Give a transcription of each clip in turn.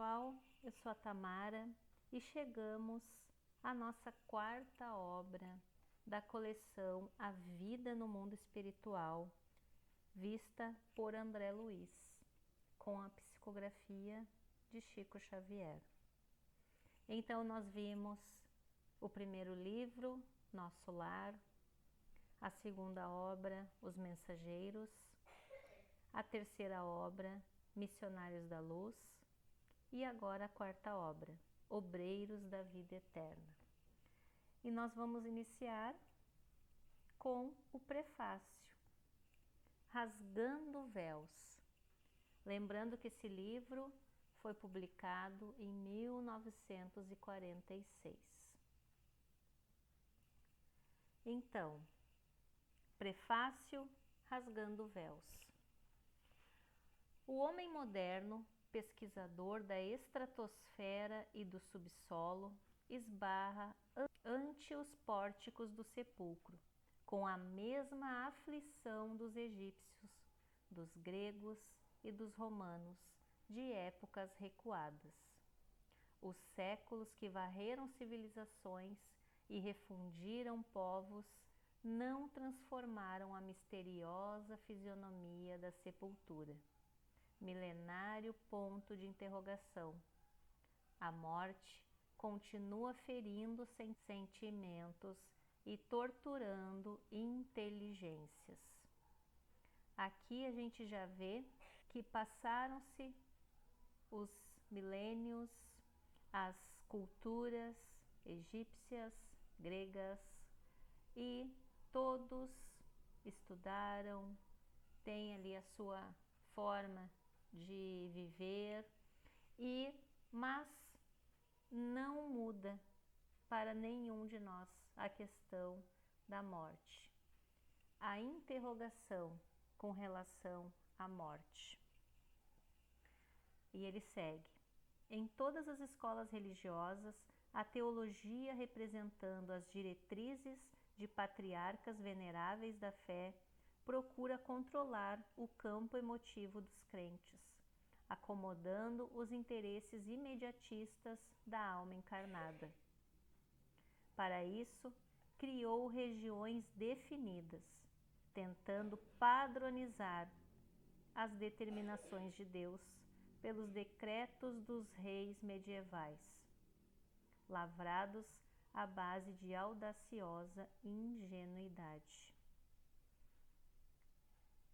pessoal, eu sou a Tamara e chegamos à nossa quarta obra da coleção A Vida no Mundo Espiritual, vista por André Luiz, com a psicografia de Chico Xavier. Então nós vimos o primeiro livro, Nosso Lar, a segunda obra, Os Mensageiros, a terceira obra, Missionários da Luz, e agora a quarta obra, Obreiros da Vida Eterna. E nós vamos iniciar com o prefácio, Rasgando Véus. Lembrando que esse livro foi publicado em 1946. Então, prefácio, Rasgando Véus. O homem moderno, pesquisador da estratosfera e do subsolo, esbarra ante os pórticos do sepulcro, com a mesma aflição dos egípcios, dos gregos e dos romanos, de épocas recuadas. Os séculos que varreram civilizações e refundiram povos não transformaram a misteriosa fisionomia da sepultura. Milenário ponto de interrogação. A morte continua ferindo sentimentos e torturando inteligências. Aqui a gente já vê que passaram-se os milênios, as culturas egípcias, gregas, e todos estudaram, têm ali a sua forma de viver, mas não muda para nenhum de nós a questão da morte, a interrogação com relação à morte. E ele segue: em todas as escolas religiosas, a teologia representando as diretrizes de patriarcas veneráveis da fé procura controlar o campo emotivo dos crentes, acomodando os interesses imediatistas da alma encarnada. Para isso, criou regiões definidas, tentando padronizar as determinações de Deus pelos decretos dos reis medievais, lavrados à base de audaciosa ingenuidade.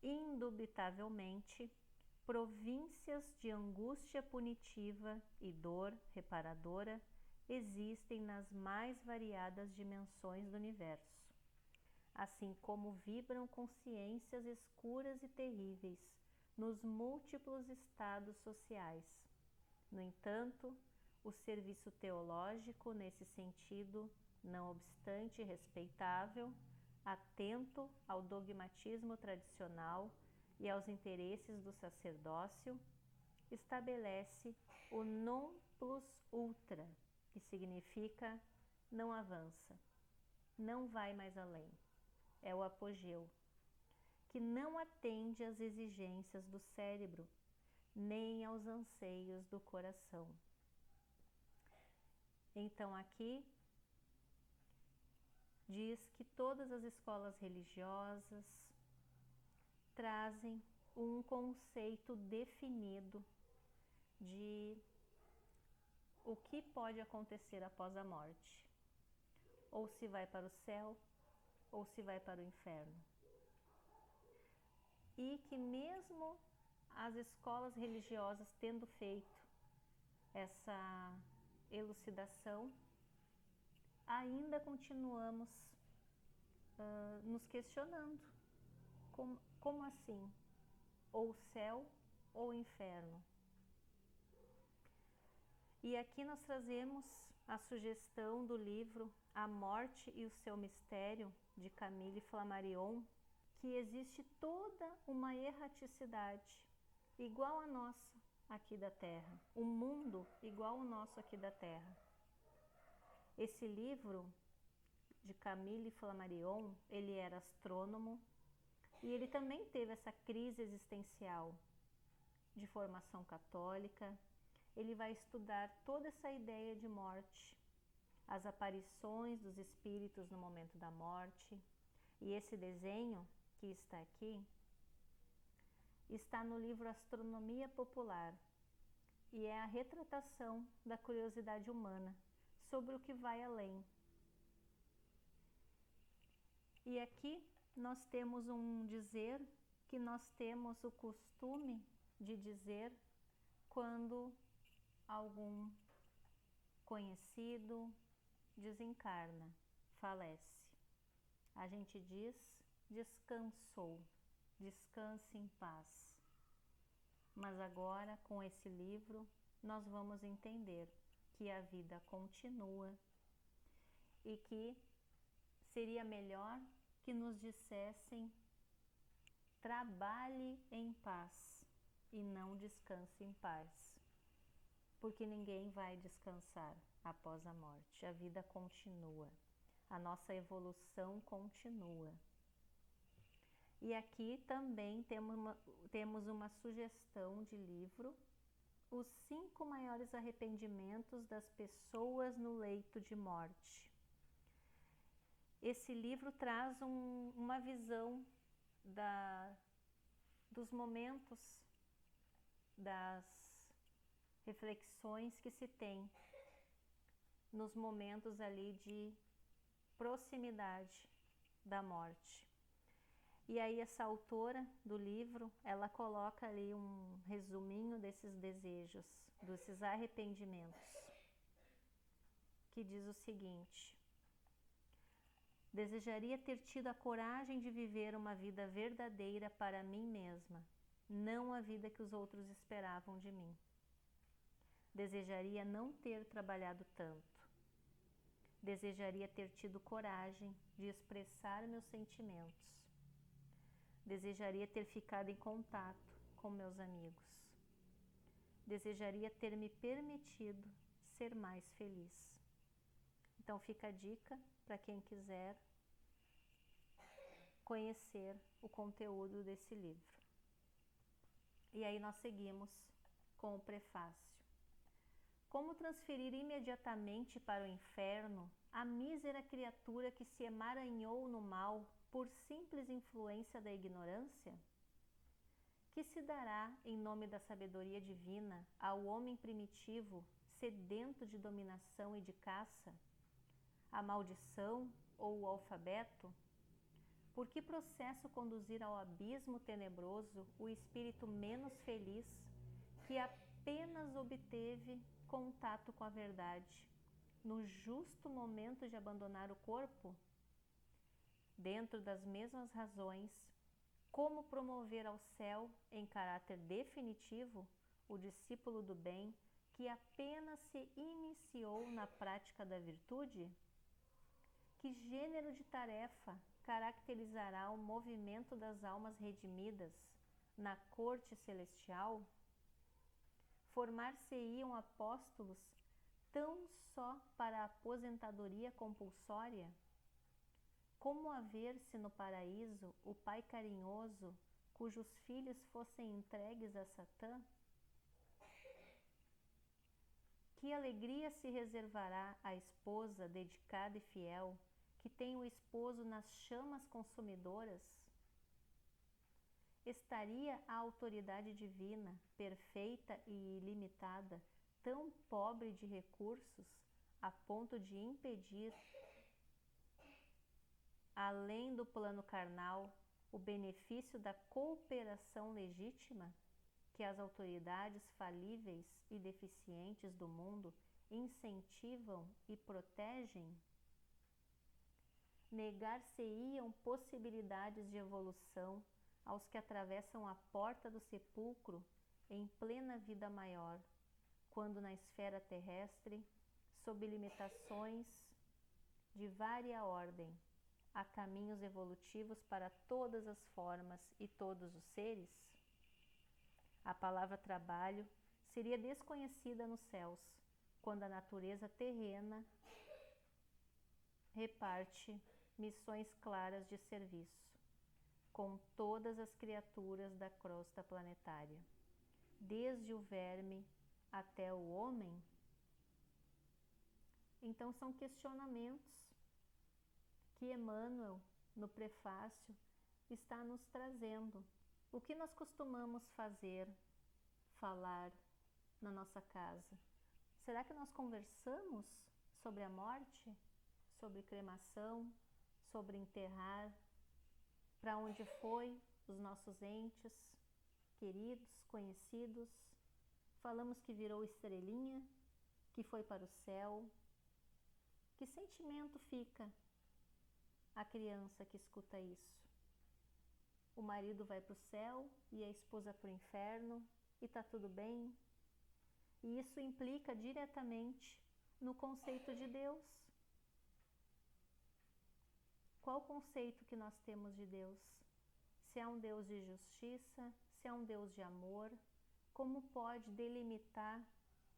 Indubitavelmente, províncias de angústia punitiva e dor reparadora existem nas mais variadas dimensões do universo, assim como vibram consciências escuras e terríveis nos múltiplos estados sociais. No entanto, o serviço teológico, nesse sentido, não obstante respeitável, atento ao dogmatismo tradicional e aos interesses do sacerdócio, estabelece o non plus ultra, que significa não avança, não vai mais além. É o apogeu, que não atende às exigências do cérebro, nem aos anseios do coração. Então aqui diz que todas as escolas religiosas trazem um conceito definido de o que pode acontecer após a morte, ou se vai para o céu, ou se vai para o inferno. E que mesmo as escolas religiosas tendo feito essa elucidação, ainda continuamos nos questionando. Como assim? Ou céu ou inferno? E aqui nós trazemos a sugestão do livro A Morte e o Seu Mistério, de Camille Flammarion, que existe toda uma erraticidade igual a nossa aqui da Terra, um mundo igual ao nosso aqui da Terra. Esse livro de Camille Flammarion, ele era astrônomo e ele também teve essa crise existencial de formação católica. ele vai estudar toda essa ideia de morte, as aparições dos espíritos no momento da morte. E esse desenho que está aqui está no livro Astronomia Popular e é a retratação da curiosidade humana sobre o que vai além. E aqui nós temos um dizer que nós temos o costume de dizer quando algum conhecido desencarna, falece. A gente diz: descansou, descanse em paz. Mas agora, com esse livro, nós vamos entender que a vida continua e que seria melhor que nos dissessem: trabalhe em paz e não descanse em paz, porque ninguém vai descansar após a morte. A vida continua, a nossa evolução continua. E aqui também temos uma sugestão de livro: Os 5 maiores arrependimentos das pessoas no leito de morte. Esse livro traz uma visão dos momentos, das reflexões que se tem nos momentos ali de proximidade da morte. E aí essa autora do livro, ela coloca ali um resuminho desses desejos, desses arrependimentos, que diz o seguinte: desejaria ter tido a coragem de viver uma vida verdadeira para mim mesma, não a vida que os outros esperavam de mim. Desejaria não ter trabalhado tanto. Desejaria ter tido coragem de expressar meus sentimentos. Desejaria ter ficado em contato com meus amigos. Desejaria ter me permitido ser mais feliz. Então fica a dica para quem quiser conhecer o conteúdo desse livro. E aí nós seguimos com o prefácio. Como transferir imediatamente para o inferno a mísera criatura que se emaranhou no mal por simples influência da ignorância? Que se dará em nome da sabedoria divina ao homem primitivo sedento de dominação e de caça? A maldição ou o alfabeto? Por que processo conduzir ao abismo tenebroso o espírito menos feliz que apenas obteve contato com a verdade no justo momento de abandonar o corpo? Dentro das mesmas razões, como promover ao céu em caráter definitivo o discípulo do bem que apenas se iniciou na prática da virtude? Que gênero de tarefa caracterizará o movimento das almas redimidas na corte celestial? Formar-se-iam apóstolos tão só para a aposentadoria compulsória? Como haver-se no paraíso o pai carinhoso cujos filhos fossem entregues a Satã? Que alegria se reservará à esposa dedicada e fiel que tem o esposo nas chamas consumidoras? Estaria a autoridade divina, perfeita e ilimitada, tão pobre de recursos a ponto de impedir, além do plano carnal, o benefício da cooperação legítima que as autoridades falíveis e deficientes do mundo incentivam e protegem? Negar-se-iam possibilidades de evolução aos que atravessam a porta do sepulcro em plena vida maior, quando na esfera terrestre, sob limitações de vária ordem, há caminhos evolutivos para todas as formas e todos os seres? A palavra trabalho seria desconhecida nos céus, quando a natureza terrena reparte missões claras de serviço com todas as criaturas da crosta planetária, desde o verme até o homem? Então são questionamentos que Emmanuel, no prefácio, está nos trazendo. O que nós costumamos fazer, falar na nossa casa? Será que nós conversamos sobre a morte? Sobre cremação? Sobre enterrar? Para onde foi os nossos entes, queridos, conhecidos? Falamos que virou estrelinha, que foi para o céu. Que sentimento fica a criança que escuta isso? O marido vai para o céu e a esposa para o inferno e está tudo bem? E isso implica diretamente no conceito de Deus. Qual o conceito que nós temos de Deus? Se é um Deus de justiça, se é um Deus de amor, como pode delimitar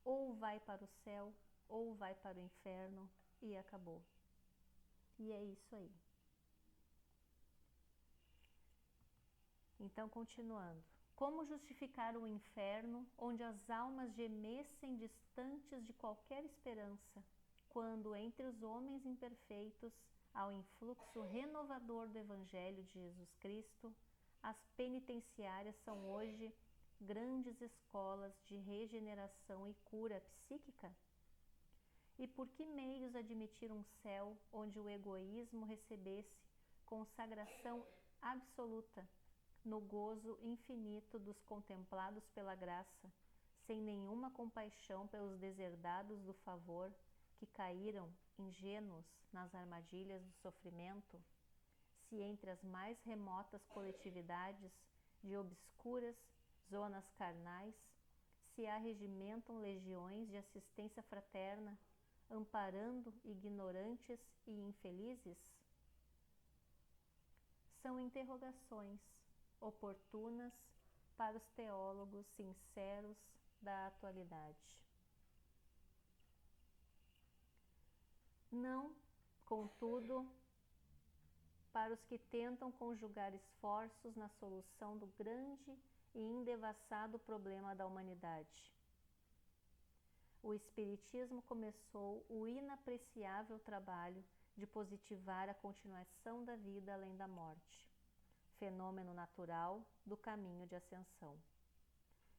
ou vai para o céu ou vai para o inferno e acabou? E é isso aí. Então, continuando. Como justificar o inferno, onde as almas gemessem distantes de qualquer esperança, quando entre os homens imperfeitos há o influxo renovador do Evangelho de Jesus Cristo? As penitenciárias são hoje grandes escolas de regeneração e cura psíquica? E por que meios admitir um céu onde o egoísmo recebesse consagração absoluta no gozo infinito dos contemplados pela graça, sem nenhuma compaixão pelos deserdados do favor que caíram ingênuos nas armadilhas do sofrimento? Se entre as mais remotas coletividades de obscuras zonas carnais se arregimentam legiões de assistência fraterna, amparando ignorantes e infelizes? São interrogações oportunas para os teólogos sinceros da atualidade. Não, contudo, para os que tentam conjugar esforços na solução do grande e indevassado problema da humanidade. O Espiritismo começou o inapreciável trabalho de positivar a continuação da vida além da morte, fenômeno natural do caminho de ascensão.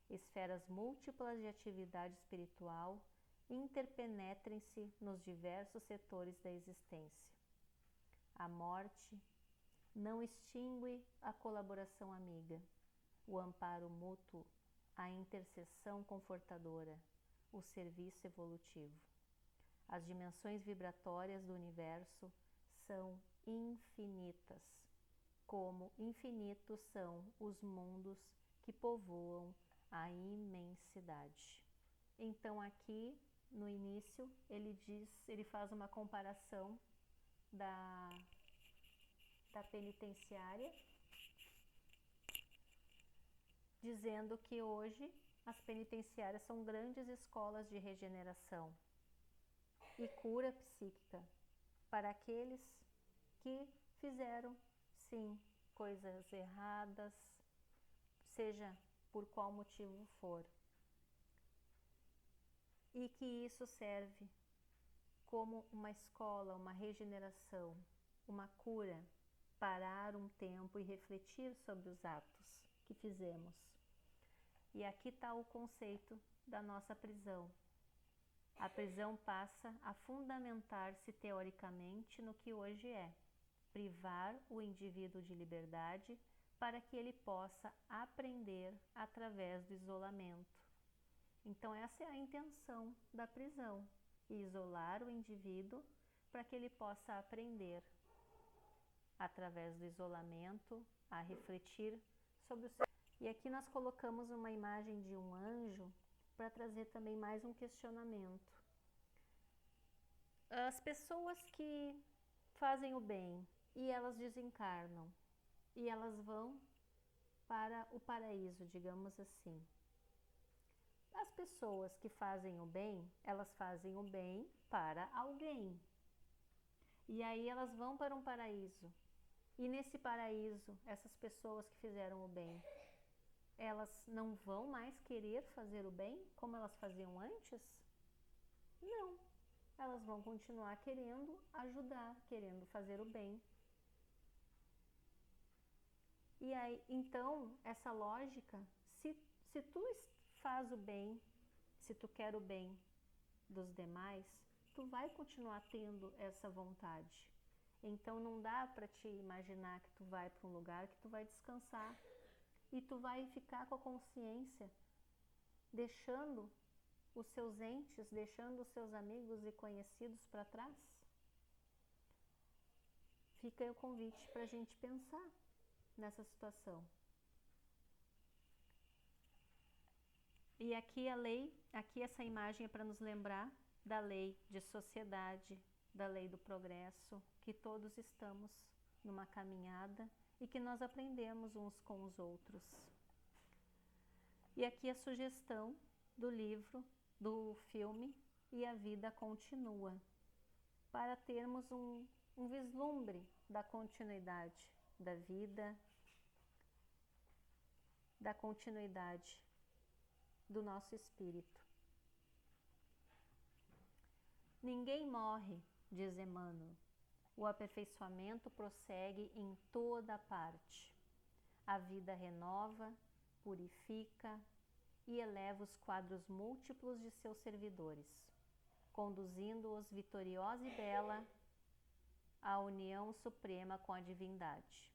Esferas múltiplas de atividade espiritual interpenetrem-se nos diversos setores da existência. A morte não extingue a colaboração amiga, o amparo mútuo, a intercessão confortadora, o serviço evolutivo. As dimensões vibratórias do universo são infinitas, como infinitos são os mundos que povoam a imensidade. Então aqui no início ele faz uma comparação da penitenciária, dizendo que hoje as penitenciárias são grandes escolas de regeneração e cura psíquica para aqueles que fizeram, sim, coisas erradas, seja por qual motivo for. E que isso serve como uma escola, uma regeneração, uma cura, parar um tempo e refletir sobre os atos que fizemos. E aqui está o conceito da nossa prisão. A prisão passa a fundamentar-se teoricamente no que hoje é, privar o indivíduo de liberdade para que ele possa aprender através do isolamento. Então essa é a intenção da prisão, isolar o indivíduo para que ele possa aprender através do isolamento a refletir sobre o seu. E aqui nós colocamos uma imagem de um anjo para trazer também mais um questionamento. As pessoas que fazem o bem e elas desencarnam e elas vão para o paraíso, digamos assim. As pessoas que fazem o bem, elas fazem o bem para alguém. E aí elas vão para um paraíso. E nesse paraíso, essas pessoas que fizeram o bem, elas não vão mais querer fazer o bem como elas faziam antes? Não, elas vão continuar querendo ajudar, querendo fazer o bem. E aí, então, essa lógica, se tu faz o bem, se tu quer o bem dos demais, tu vai continuar tendo essa vontade. Então não dá para te imaginar que tu vai para um lugar que tu vai descansar e tu vai ficar com a consciência deixando os seus entes, deixando os seus amigos e conhecidos para trás. Fica aí o convite para a gente pensar nessa situação. E aqui a lei, aqui essa imagem é para nos lembrar da lei de sociedade, da lei do progresso, que todos estamos numa caminhada e que nós aprendemos uns com os outros. E aqui a sugestão do livro, do filme E a Vida Continua, para termos um vislumbre da continuidade da vida, da continuidade do nosso espírito. Ninguém morre, diz Emmanuel. O aperfeiçoamento prossegue em toda parte. A vida renova, purifica e eleva os quadros múltiplos de seus servidores, conduzindo-os vitoriosa e bela à união suprema com a divindade.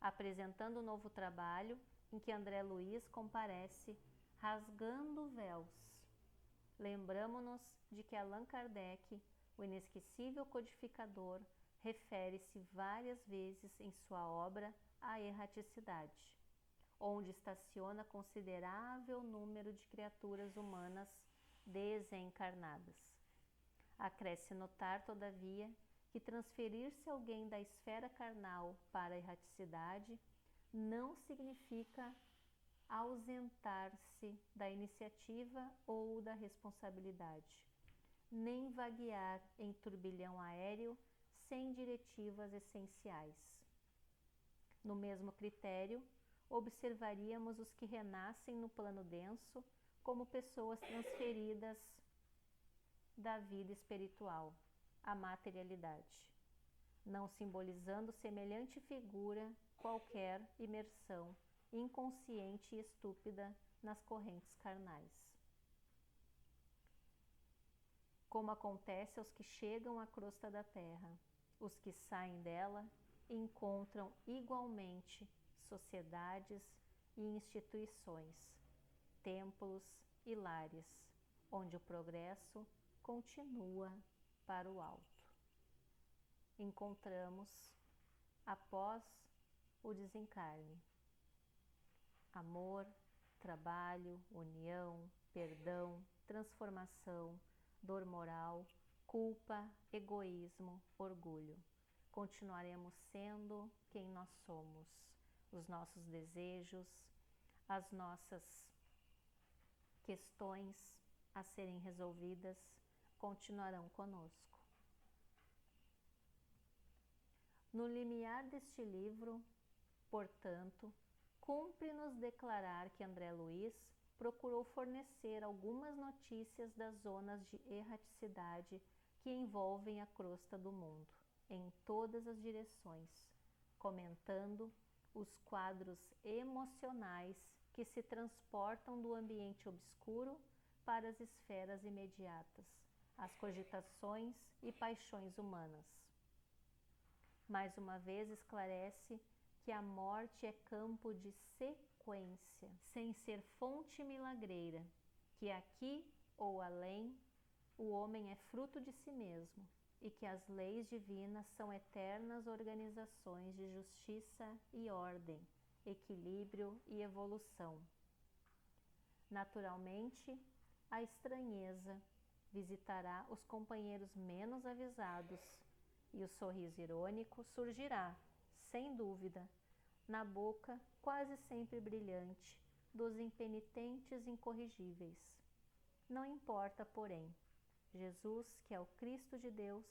Apresentando um novo trabalho, em que André Luiz comparece rasgando véus. Lembramo-nos de que Allan Kardec, o inesquecível codificador, refere-se várias vezes em sua obra à erraticidade, onde estaciona considerável número de criaturas humanas desencarnadas. Acresce notar, todavia, que transferir-se alguém da esfera carnal para a erraticidade não significa ausentar-se da iniciativa ou da responsabilidade, nem vaguear em turbilhão aéreo sem diretivas essenciais. No mesmo critério, observaríamos os que renascem no plano denso como pessoas transferidas da vida espiritual à materialidade, não simbolizando semelhante figura qualquer imersão inconsciente e estúpida nas correntes carnais. Como acontece aos que chegam à crosta da terra, os que saem dela encontram igualmente sociedades e instituições, templos e lares, onde o progresso continua para o alto. Encontramos, após o desencarne, amor, trabalho, união, perdão, transformação, dor moral, culpa, egoísmo, orgulho. Continuaremos sendo quem nós somos. Os nossos desejos, as nossas questões a serem resolvidas continuarão conosco. No limiar deste livro, portanto, cumpre-nos declarar que André Luiz procurou fornecer algumas notícias das zonas de erraticidade que envolvem a crosta do mundo, em todas as direções, comentando os quadros emocionais que se transportam do ambiente obscuro para as esferas imediatas, as cogitações e paixões humanas. Mais uma vez esclarece que a morte é campo de sequência, sem ser fonte milagreira, que aqui ou além o homem é fruto de si mesmo e que as leis divinas são eternas organizações de justiça e ordem, equilíbrio e evolução. Naturalmente, a estranheza visitará os companheiros menos avisados e o sorriso irônico surgirá, sem dúvida, na boca quase sempre brilhante dos impenitentes incorrigíveis. Não importa, porém, Jesus, que é o Cristo de Deus,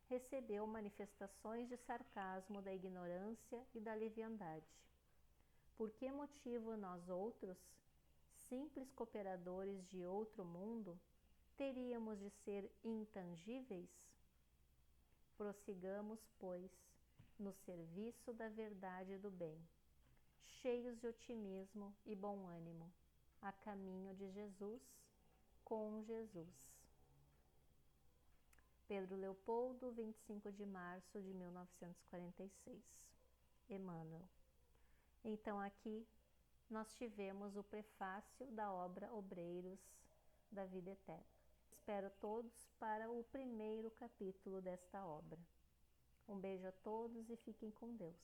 recebeu manifestações de sarcasmo da ignorância e da leviandade. Por que motivo nós outros, simples cooperadores de outro mundo, teríamos de ser intangíveis? Prossigamos, pois, no serviço da verdade e do bem, cheios de otimismo e bom ânimo, a caminho de Jesus, com Jesus. Pedro Leopoldo, 25 de março de 1946. Emmanuel. Então aqui nós tivemos o prefácio da obra Obreiros da Vida Eterna. Espero todos para o primeiro capítulo desta obra. Um beijo a todos e fiquem com Deus.